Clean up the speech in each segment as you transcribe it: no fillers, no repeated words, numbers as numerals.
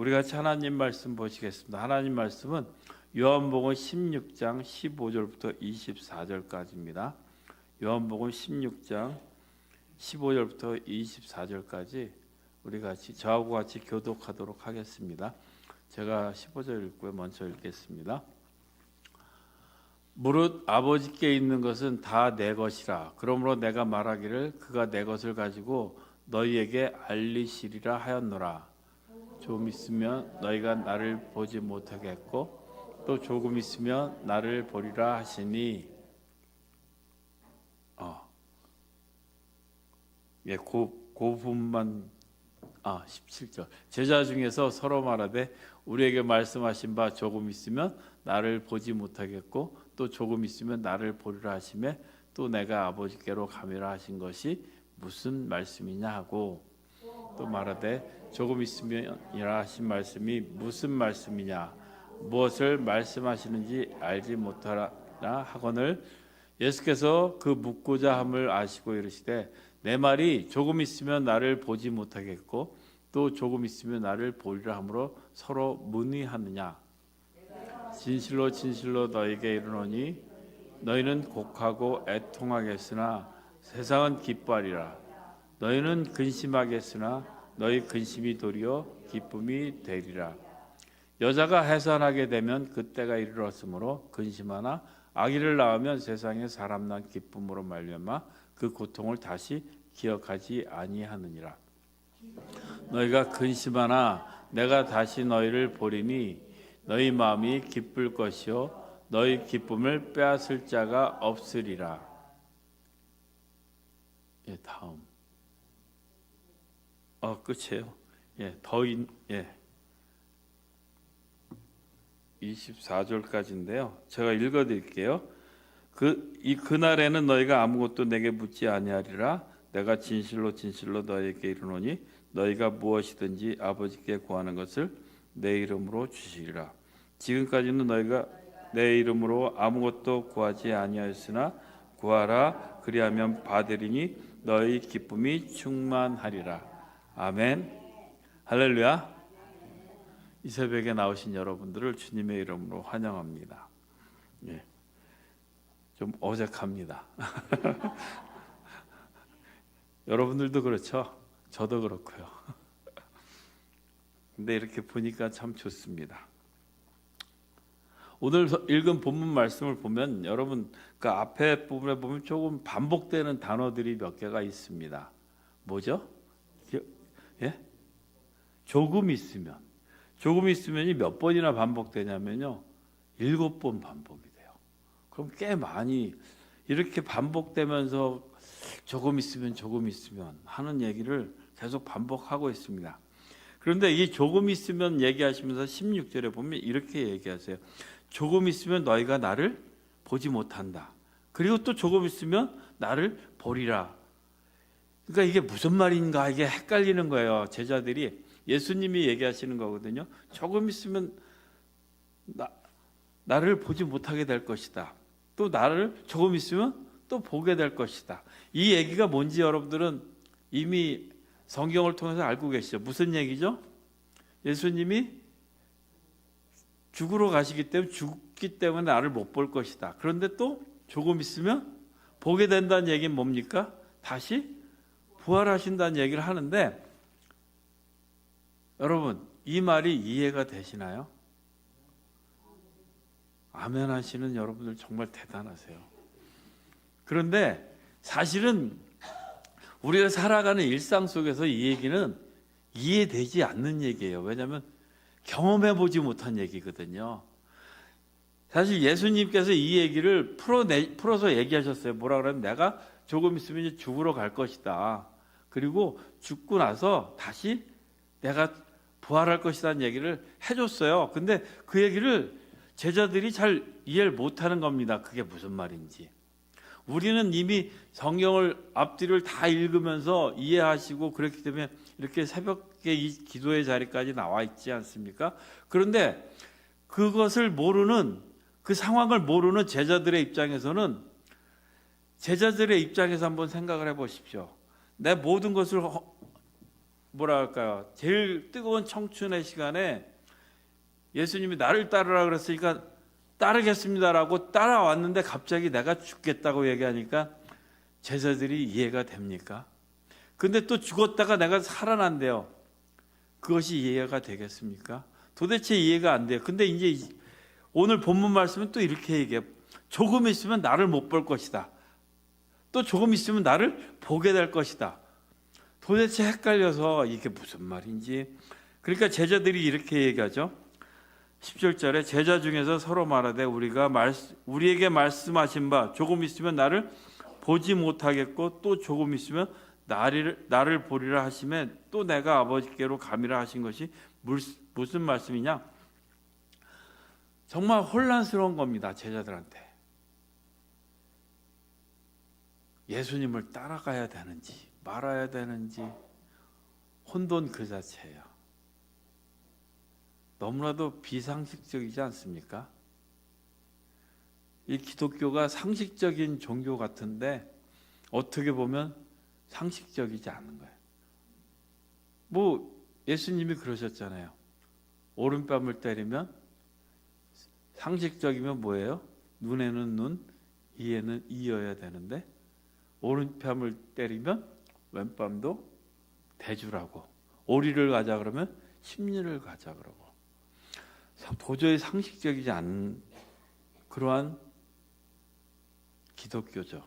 우리 같이 하나님 말씀 보시겠습니다. 하나님 말씀은 요한복음 16장 15절부터 24절까지입니다. 요한복음 16장 15절부터 24절까지 우리 같이 저하고 같이 교독하도록 하겠습니다. 제가 15절 읽고요. 먼저 읽겠습니다. 무릇 아버지께 있는 것은 다 내 것이라. 그러므로 내가 말하기를 그가 내 것을 가지고 너희에게 알리시리라 하였노라. 조금 있으면 너희가 나를 보지 못하겠고 또 조금 있으면 나를 보리라 하시니. 그 부분만 17절. 제자 중에서 서로 말하되 우리에게 말씀하신 바 조금 있으면 나를 보지 못하겠고 또 조금 있으면 나를 보리라 하시매 또 내가 아버지께로 가미라 하신 것이 무슨 말씀이냐 하고 또 말하되 조금 있으면이라 하신 말씀이 무슨 말씀이냐 무엇을 말씀하시는지 알지 못하라 하거늘 예수께서 그 묻고자 함을 아시고 이르시되 내 말이 조금 있으면 나를 보지 못하겠고 또 조금 있으면 나를 보리라 함으로 서로 문의하느냐. 진실로 진실로 너희에게 이르노니 너희는 곡하고 애통하겠으나 세상은 기뻐하리라. 너희는 근심하겠으나 너희 근심이 도리어 기쁨이 되리라. 여자가 해산하게 되면 그때가 이르렀으므로 근심하나 아기를 낳으면 세상에 사람 난 기쁨으로 말미암아 그 고통을 다시 기억하지 아니하느니라. 너희가 근심하나 내가 다시 너희를 보리니 너희 마음이 기쁠 것이요 너희 기쁨을 빼앗을 자가 없으리라. 다음. 끝이에요. 24절까지인데요. 제가 읽어드릴게요. 그날에는 너희가 아무것도 내게 묻지 아니하리라. 내가 진실로 진실로 너희에게 이르노니 너희가 무엇이든지 아버지께 구하는 것을 내 이름으로 주시리라. 지금까지는 너희가 내 이름으로 아무것도 구하지 아니하였으나 구하라 그리하면 받으리니 너희 기쁨이 충만하리라. 아멘. 할렐루야. 이 새벽에 나오신 여러분들을 주님의 이름으로 환영합니다. 좀 어색합니다. 여러분들도 그렇죠? 저도 그렇고요. 근데 이렇게 보니까 참 좋습니다. 오늘 읽은 본문 말씀을 보면 여러분 그 앞에 부분에 보면 조금 반복되는 단어들이 몇 개가 있습니다. 뭐죠? 조금 있으면. 조금 있으면이 몇 번이나 반복되냐면요. 7번 반복이 돼요. 그럼 꽤 많이 이렇게 반복되면서 조금 있으면 하는 얘기를 계속 반복하고 있습니다. 그런데 이 조금 있으면 얘기하시면서 16절에 보면 이렇게 얘기하세요. 조금 있으면 너희가 나를 보지 못한다. 그리고 또 조금 있으면 나를 보리라. 그러니까 이게 무슨 말인가 이게 헷갈리는 거예요. 제자들이 예수님이 얘기하시는 거거든요. 조금 있으면 나를 보지 못하게 될 것이다. 또 나를 조금 있으면 또 보게 될 것이다. 이 얘기가 뭔지 여러분들은 이미 성경을 통해서 알고 계시죠. 무슨 얘기죠? 예수님이 죽으러 가시기 때문에 죽기 때문에 나를 못 볼 것이다. 그런데 또 조금 있으면 보게 된다는 얘기는 뭡니까? 다시 부활하신다는 얘기를 하는데 여러분 이 말이 이해가 되시나요? 아멘 하시는 여러분들 정말 대단하세요. 그런데 사실은 우리가 살아가는 일상 속에서 이 얘기는 이해되지 않는 얘기예요. 왜냐하면 경험해보지 못한 얘기거든요. 사실 예수님께서 이 얘기를 풀어서 얘기하셨어요. 뭐라 그러면 내가 조금 있으면 이제 죽으러 갈 것이다. 그리고 죽고 나서 다시 내가 부활할 것이라는 얘기를 해줬어요. 근데 그 얘기를 제자들이 잘 이해를 못하는 겁니다. 그게 무슨 말인지. 우리는 이미 성경을 앞뒤를 다 읽으면서 이해하시고 그렇기 때문에 이렇게 새벽에 이 기도의 자리까지 나와 있지 않습니까? 그런데 그것을 모르는 그 상황을 모르는 제자들의 입장에서는 제자들의 입장에서 한번 생각을 해보십시오. 내 모든 것을 뭐라 할까요? 제일 뜨거운 청춘의 시간에 예수님이 나를 따르라 그랬으니까 따르겠습니다라고 따라왔는데 갑자기 내가 죽겠다고 얘기하니까 제자들이 이해가 됩니까? 근데 또 죽었다가 내가 살아난대요. 그것이 이해가 되겠습니까? 도대체 이해가 안 돼요. 근데 이제 오늘 본문 말씀은 또 이렇게 얘기해요. 조금 있으면 나를 못 볼 것이다. 또 조금 있으면 나를 보게 될 것이다. 도대체 헷갈려서 이게 무슨 말인지. 그러니까 제자들이 이렇게 얘기하죠. 17절에 제자 중에서 서로 말하되 우리에게 말씀하신 바 조금 있으면 나를 보지 못하겠고 또 조금 있으면 나를 보리라 하시면 또 내가 아버지께로 감이라 하신 것이 무슨 말씀이냐? 정말 혼란스러운 겁니다. 제자들한테. 예수님을 따라가야 되는지 말아야 되는지 혼돈 그 자체예요. 너무나도 비상식적이지 않습니까? 이 기독교가 상식적인 종교 같은데 어떻게 보면 상식적이지 않은 거예요. 뭐 예수님이 그러셨잖아요. 오른뺨을 때리면 상식적이면 뭐예요? 눈에는 눈, 이에는 이어야 되는데 오른뺨을 때리면 왼뺨도 대주라고, 오리를 가자 그러면 십리를 가자 그러고, 도저히 상식적이지 않은 그러한 기독교죠.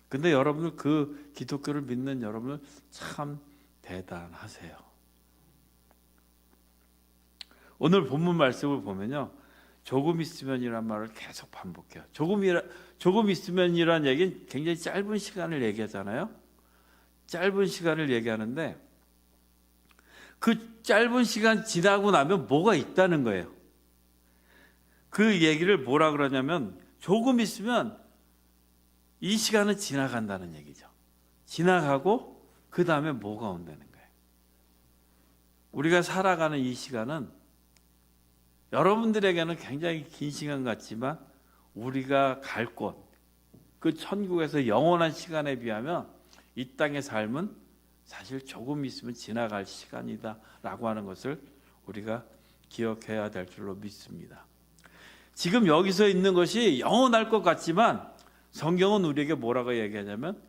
근데 여러분들 그 기독교를 믿는 여러분들 참 대단하세요. 오늘 본문 말씀을 보면요, 조금 있으면이란 말을 계속 반복해요. 조금 있으면이란 얘기는 굉장히 짧은 시간을 얘기하잖아요. 짧은 시간을 얘기하는데 그 짧은 시간 지나고 나면 뭐가 있다는 거예요. 그 얘기를 뭐라 그러냐면 조금 있으면 이 시간은 지나간다는 얘기죠. 지나가고 그 다음에 뭐가 온다는 거예요. 우리가 살아가는 이 시간은 여러분들에게는 굉장히 긴 시간 같지만 우리가 갈 곳, 그 천국에서 영원한 시간에 비하면 이 땅의 삶은 사실 조금 있으면 지나갈 시간이다라고 하는 것을 우리가 기억해야 될 줄로 믿습니다. 지금 여기서 있는 것이 영원할 것 같지만 성경은 우리에게 뭐라고 얘기하냐면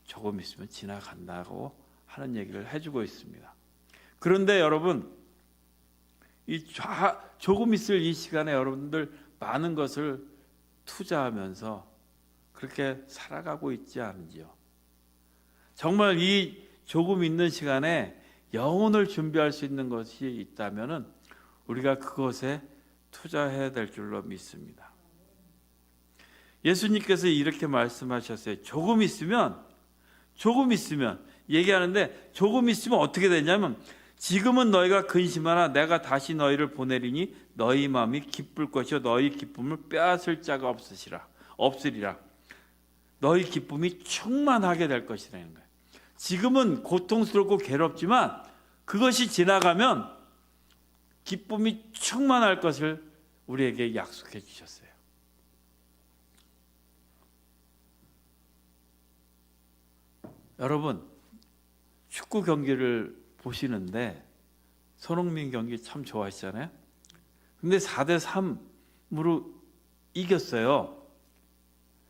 조금 있으면 지나간다고 하는 얘기를 해주고 있습니다. 그런데 여러분, 조금 있을 이 시간에 여러분들 많은 것을 투자하면서 그렇게 살아가고 있지 않은지요? 정말 이 조금 있는 시간에 영혼을 준비할 수 있는 것이 있다면 우리가 그것에 투자해야 될 줄로 믿습니다. 예수님께서 이렇게 말씀하셨어요. 조금 있으면 얘기하는데 조금 있으면 어떻게 되냐면 지금은 너희가 근심하나 내가 다시 너희를 보내리니 너희 마음이 기쁠 것이요 너희 기쁨을 빼앗을 자가 없으리라. 너희 기쁨이 충만하게 될 것이라는 거예요. 지금은 고통스럽고 괴롭지만 그것이 지나가면 기쁨이 충만할 것을 우리에게 약속해 주셨어요. 여러분, 축구 경기를 보시는데 손흥민 경기 참 좋아하시잖아요. 근데 4대3으로 이겼어요.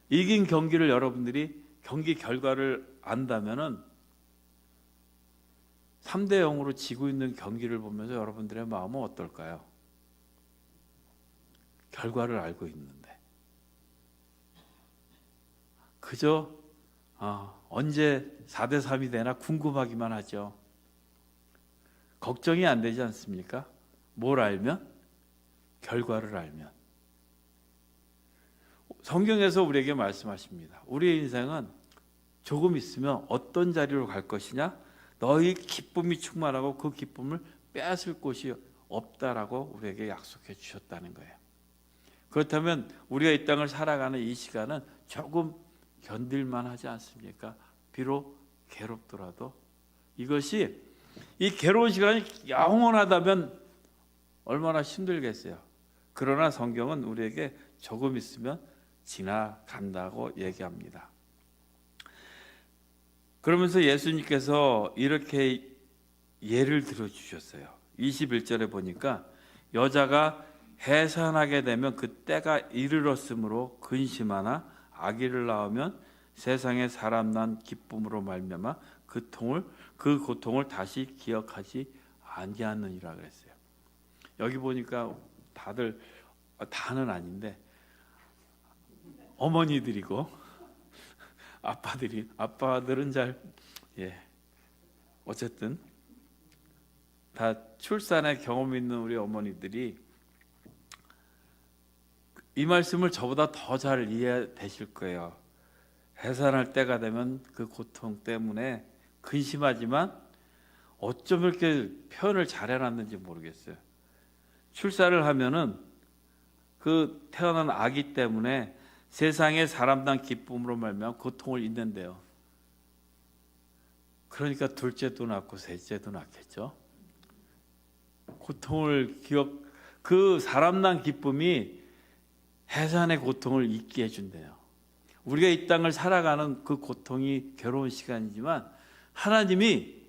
이긴 경기를 여러분들이 경기 결과를 안다면은 3대0으로 지고 있는 경기를 보면서 여러분들의 마음은 어떨까요? 결과를 알고 있는데 그저 언제 4대3이 되나 궁금하기만 하죠. 걱정이 안 되지 않습니까? 뭘 알면? 결과를 알면. 성경에서 우리에게 말씀하십니다. 우리의 인생은 조금 있으면 어떤 자리로 갈 것이냐? 너희 기쁨이 충만하고 그 기쁨을 빼앗을 곳이 없다라고 우리에게 약속해 주셨다는 거예요. 그렇다면 우리가 이 땅을 살아가는 이 시간은 조금 견딜만 하지 않습니까? 비록 괴롭더라도 이것이 이 괴로운 시간이 영원하다면 얼마나 힘들겠어요. 그러나 성경은 우리에게 조금 있으면 지나간다고 얘기합니다. 그러면서 예수님께서 이렇게 예를 들어 주셨어요. 21절에 보니까 여자가 해산하게 되면 그 때가 이르렀으므로 근심하나 아기를 낳으면 세상에 사람 난 기쁨으로 말미암아 그 고통을 다시 기억하지 아니하느니라 그랬어요. 여기 보니까 다는 아닌데 어머니들이고 아빠들은 어쨌든 다 출산의 경험 있는 우리 어머니들이 이 말씀을 저보다 더 잘 이해되실 거예요. 해산할 때가 되면 그 고통 때문에 근심하지만 어쩜 이렇게 표현을 잘 해놨는지 모르겠어요. 출산을 하면은 그 태어난 아기 때문에 세상에 사람당 기쁨으로 말미암아 고통을 잊는데요. 그러니까 둘째도 낳고 셋째도 낳겠죠. 그 사람난 기쁨이 해산의 고통을 잊게 해준대요. 우리가 이 땅을 살아가는 그 고통이 괴로운 시간이지만 하나님이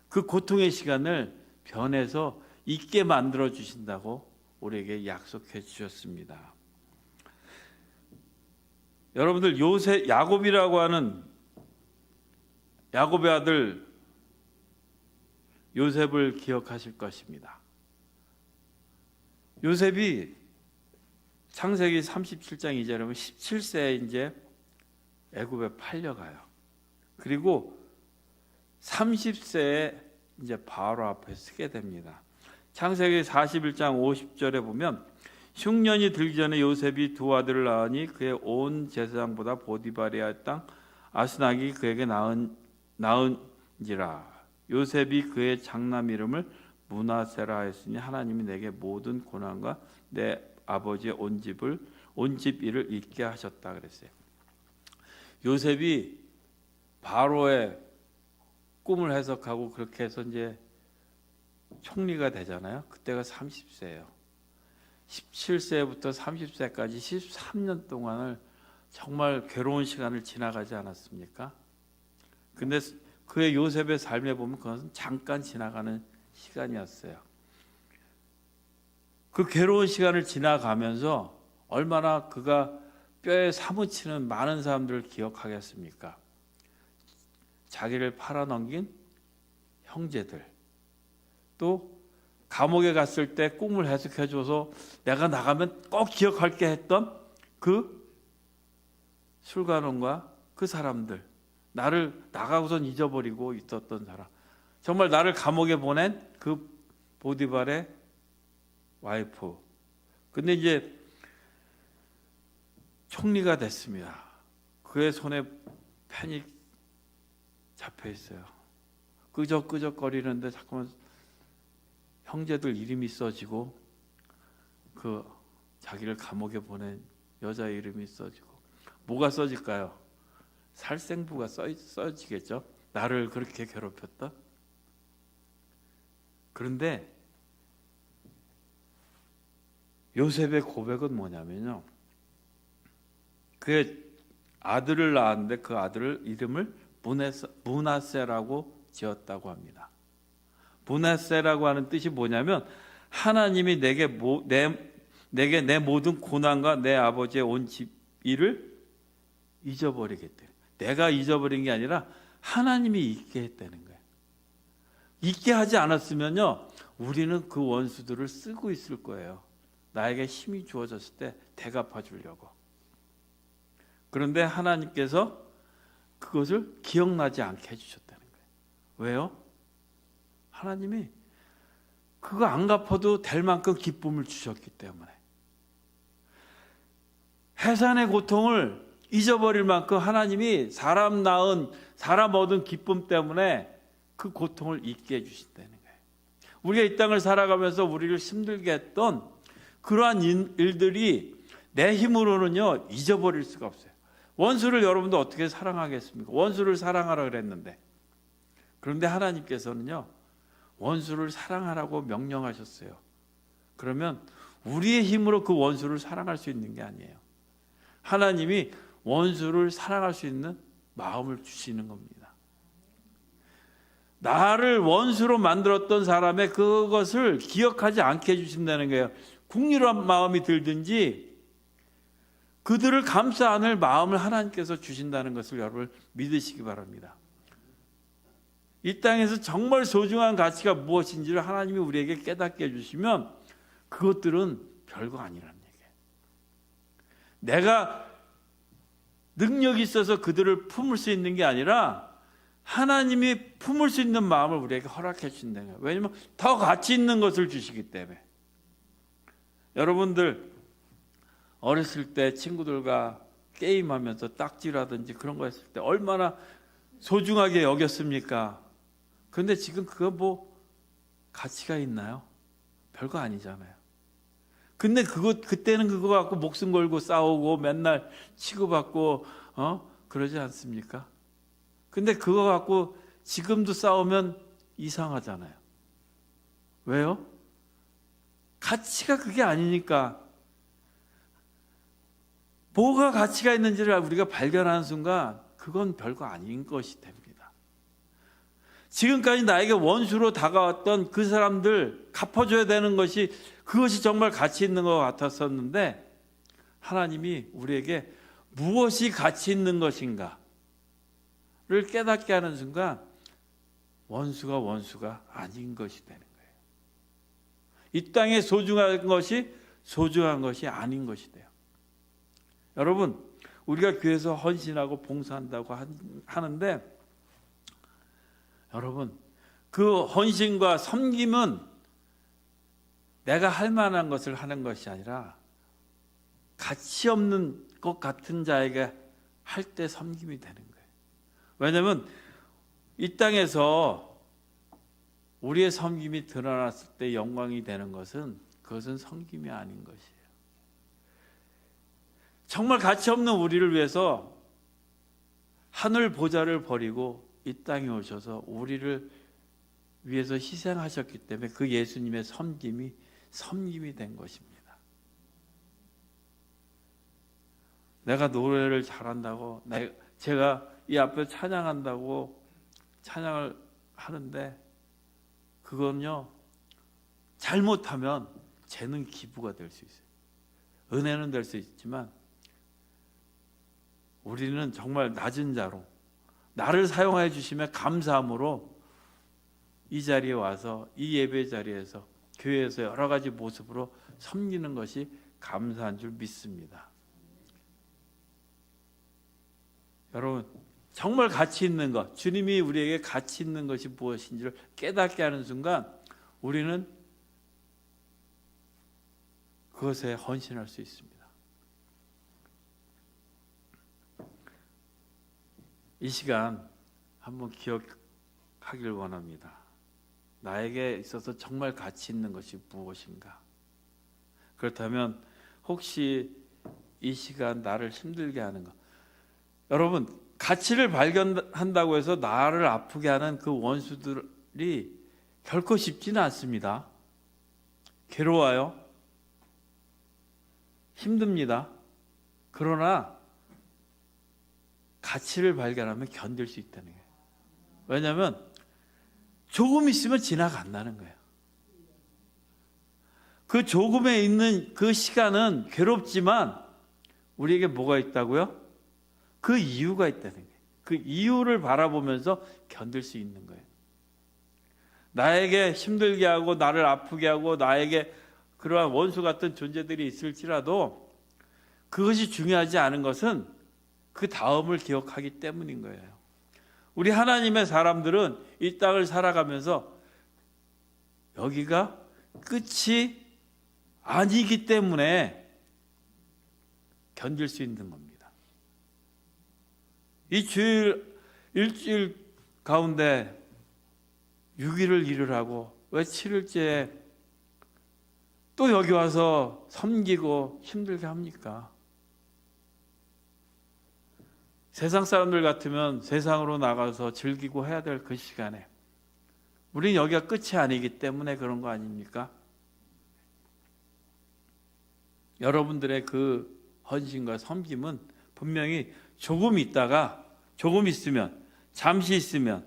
그 고통의 시간을 변해서 잊게 만들어 주신다고 우리에게 약속해 주셨습니다. 여러분들 야곱이라고 하는 야곱의 아들 요셉을 기억하실 것입니다. 요셉이 창세기 37장 2절에 보면 17세에 이제 애굽에 팔려가요. 그리고 30세에 이제 바로 앞에 서게 됩니다. 창세기 41장 50절에 보면 흉년이 들기 전에 요셉이 두 아들을 낳으니 그의 온 제사장보다 보디바리아의 땅 아스낙이 그에게 낳은지라. 요셉이 그의 장남 이름을 므낫세라 했으니 하나님이 내게 모든 고난과 내 아버지의 온 집 일을 잊게 하셨다 그랬어요. 요셉이 바로의 꿈을 해석하고 그렇게 해서 이제 총리가 되잖아요. 그때가 30세예요. 17세부터 30세까지 13년 동안을 정말 괴로운 시간을 지나가지 않았습니까? 근데 그의 요셉의 삶에 보면 그것은 잠깐 지나가는 시간이었어요. 그 괴로운 시간을 지나가면서 얼마나 그가 뼈에 사무치는 많은 사람들을 기억하겠습니까? 자기를 팔아넘긴 형제들, 또 감옥에 갔을 때 꿈을 해석해줘서 내가 나가면 꼭 기억할게 했던 그 술관원과 그 사람들, 나를 나가고선 잊어버리고 있었던 사람, 정말 나를 감옥에 보낸 그 보디발의 와이프. 근데 이제 총리가 됐습니다. 그의 손에 펜이 잡혀 있어요. 끄적끄적거리는데 자꾸만 형제들 이름이 써지고 그 자기를 감옥에 보낸 여자 이름이 써지고. 뭐가 써질까요? 살생부가 써지겠죠. 나를 그렇게 괴롭혔다. 그런데 요셉의 고백은 뭐냐면요, 그의 아들을 낳았는데 그 아들을 이름을 므낫세라고 지었다고 합니다. 므낫세라고 하는 뜻이 뭐냐면 하나님이 내게 내 모든 고난과 내 아버지의 온 집 일을 잊어버리겠대. 내가 잊어버린 게 아니라 하나님이 잊게 했다는 거예요. 잊게 하지 않았으면요, 우리는 그 원수들을 쓰고 있을 거예요. 나에게 힘이 주어졌을 때 대갚아 주려고. 그런데 하나님께서 그것을 기억나지 않게 해주셨다는 거예요. 왜요? 하나님이 그거 안 갚아도 될 만큼 기쁨을 주셨기 때문에. 해산의 고통을 잊어버릴 만큼 하나님이 사람 얻은 기쁨 때문에 그 고통을 잊게 해주신다는 거예요. 우리가 이 땅을 살아가면서 우리를 힘들게 했던 그러한 일들이 내 힘으로는요 잊어버릴 수가 없어요. 원수를 여러분도 어떻게 사랑하겠습니까? 원수를 사랑하라 그랬는데. 그런데 하나님께서는요 원수를 사랑하라고 명령하셨어요. 그러면 우리의 힘으로 그 원수를 사랑할 수 있는 게 아니에요. 하나님이 원수를 사랑할 수 있는 마음을 주시는 겁니다. 나를 원수로 만들었던 사람의 그것을 기억하지 않게 해주신다는 거예요. 국률한 마음이 들든지 그들을 감싸 안을 마음을 하나님께서 주신다는 것을 여러분 믿으시기 바랍니다. 이 땅에서 정말 소중한 가치가 무엇인지를 하나님이 우리에게 깨닫게 해주시면 그것들은 별거 아니라는 얘기예요. 내가 능력이 있어서 그들을 품을 수 있는 게 아니라 하나님이 품을 수 있는 마음을 우리에게 허락해 주신다는 거예요. 왜냐하면 더 가치 있는 것을 주시기 때문에. 여러분들 어렸을 때 친구들과 게임하면서 딱지라든지 그런 거 했을 때 얼마나 소중하게 여겼습니까? 그런데 지금 그거 뭐 가치가 있나요? 별거 아니잖아요. 근데 그때는 그거 갖고 목숨 걸고 싸우고 맨날 치고받고 그러지 않습니까? 근데 그거 갖고 지금도 싸우면 이상하잖아요. 왜요? 가치가 그게 아니니까. 뭐가 가치가 있는지를 우리가 발견하는 순간 그건 별거 아닌 것이 됩니다. 지금까지 나에게 원수로 다가왔던 그 사람들 갚아줘야 되는 것이 그것이 정말 가치 있는 것 같았었는데 하나님이 우리에게 무엇이 가치 있는 것인가를 깨닫게 하는 순간 원수가 아닌 것이 되는 거예요. 이 땅에 소중한 것이 아닌 것이 돼요. 여러분, 우리가 교회에서 헌신하고 봉사한다고 하는데 여러분, 그 헌신과 섬김은 내가 할 만한 것을 하는 것이 아니라 가치 없는 것 같은 자에게 할 때 섬김이 되는 거예요. 왜냐하면 이 땅에서 우리의 섬김이 드러났을 때 영광이 되는 것은 그것은 섬김이 아닌 것이에요. 정말 가치 없는 우리를 위해서 하늘 보좌를 버리고 이 땅에 오셔서 우리를 위해서 희생하셨기 때문에 그 예수님의 섬김이 된 것입니다. 내가 노래를 잘한다고 제가 이 앞에 찬양한다고 찬양을 하는데 그건요 잘못하면 재능 기부가 될 수 있어요. 은혜는 될 수 있지만 우리는 정말 낮은 자로 나를 사용해 주시면 감사함으로 이 자리에 와서 이 예배 자리에서 교회에서 여러 가지 모습으로 섬기는 것이 감사한 줄 믿습니다. 여러분 정말 가치 있는 것, 주님이 우리에게 가치 있는 것이 무엇인지를 깨닫게 하는 순간 우리는 그것에 헌신할 수 있습니다. 이 시간 한번 기억하길 원합니다. 나에게 있어서 정말 가치 있는 것이 무엇인가? 그렇다면 혹시 이 시간 나를 힘들게 하는 것, 여러분 가치를 발견한다고 해서 나를 아프게 하는 그 원수들이 결코 쉽지는 않습니다. 괴로워요. 힘듭니다. 그러나 가치를 발견하면 견딜 수 있다는 거예요. 왜냐하면 조금 있으면 지나간다는 거예요. 그 조금에 있는 그 시간은 괴롭지만 우리에게 뭐가 있다고요? 그 이유가 있다는 거예요. 그 이유를 바라보면서 견딜 수 있는 거예요. 나에게 힘들게 하고 나를 아프게 하고 나에게 그러한 원수 같은 존재들이 있을지라도 그것이 중요하지 않은 것은 그 다음을 기억하기 때문인 거예요. 우리 하나님의 사람들은 이 땅을 살아가면서 여기가 끝이 아니기 때문에 견딜 수 있는 겁니다. 이 일주일 가운데 6일을 일을 하고 왜 7일째에 또 여기 와서 섬기고 힘들게 합니까? 세상 사람들 같으면 세상으로 나가서 즐기고 해야 될 그 시간에 우리는 여기가 끝이 아니기 때문에 그런 거 아닙니까? 여러분들의 그 헌신과 섬김은 분명히 조금 있으면 잠시 있으면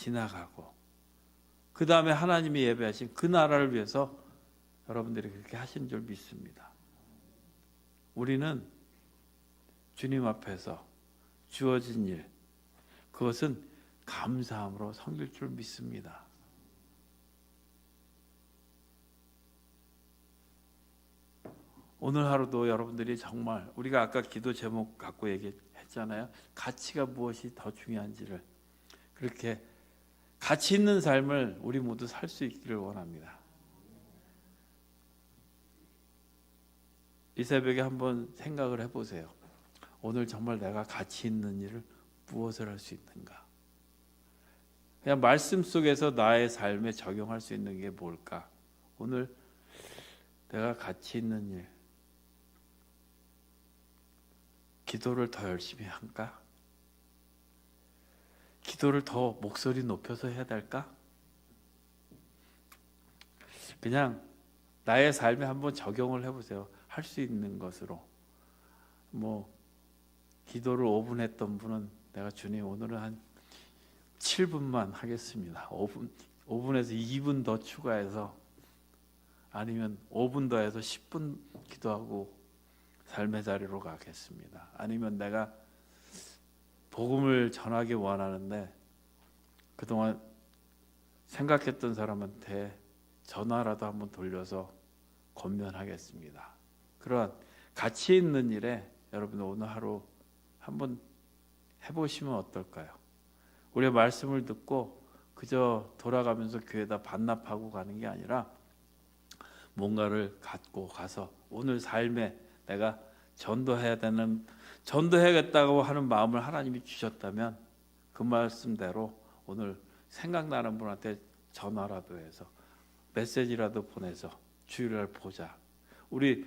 지나가고 그 다음에 하나님이 예배하신 그 나라를 위해서 여러분들이 그렇게 하신 줄 믿습니다. 우리는 주님 앞에서 주어진 일, 그것은 감사함으로 섬길 줄 믿습니다. 오늘 하루도 여러분들이 정말 우리가 아까 기도 제목 갖고 얘기했잖아요. 가치가 무엇이 더 중요한지를 그렇게 가치 있는 삶을 우리 모두 살 수 있기를 원합니다. 이 새벽에 한번 생각을 해보세요. 오늘 정말 내가 가치 있는 일을 무엇을 할 수 있는가? 그냥 말씀 속에서 나의 삶에 적용할 수 있는 게 뭘까? 오늘 내가 가치 있는 일, 기도를 더 열심히 할까? 기도를 더 목소리 높여서 해야 될까? 그냥 나의 삶에 한번 적용을 해보세요. 할 수 있는 것으로. 기도를 5분 했던 분은 내가 주님 오늘은 한 7분만 하겠습니다. 5분에서 2분 더 추가해서 아니면 5분 더 해서 10분 기도하고 삶의 자리로 가겠습니다. 아니면 내가 복음을 전하기 원하는데 그동안 생각했던 사람한테 전화라도 한번 돌려서 권면하겠습니다. 그런 가치 있는 일에 여러분 오늘 하루 한번 해보시면 어떨까요? 우리의 말씀을 듣고 그저 돌아가면서 교회에다 반납하고 가는 게 아니라 뭔가를 갖고 가서 오늘 삶에 내가 전도해야겠다고 하는 마음을 하나님이 주셨다면 그 말씀대로 오늘 생각나는 분한테 전화라도 해서 메시지라도 보내서 주일날 보자. 우리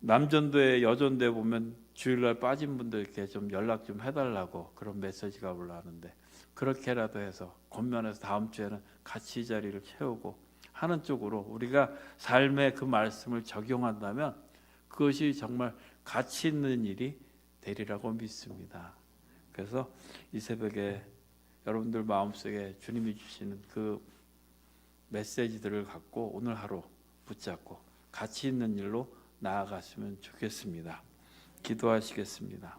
남전도에 여전도에 보면 주일날 빠진 분들께 좀 연락 좀 해달라고 그런 메시지가 올라오는데 그렇게라도 해서 권면해서 다음 주에는 같이 이 자리를 채우고 하는 쪽으로 우리가 삶에 그 말씀을 적용한다면 그것이 정말 가치 있는 일이 되리라고 믿습니다. 그래서 이 새벽에 여러분들 마음속에 주님이 주시는 그 메시지들을 갖고 오늘 하루 붙잡고 가치 있는 일로 나아갔으면 좋겠습니다. 기도하시겠습니다.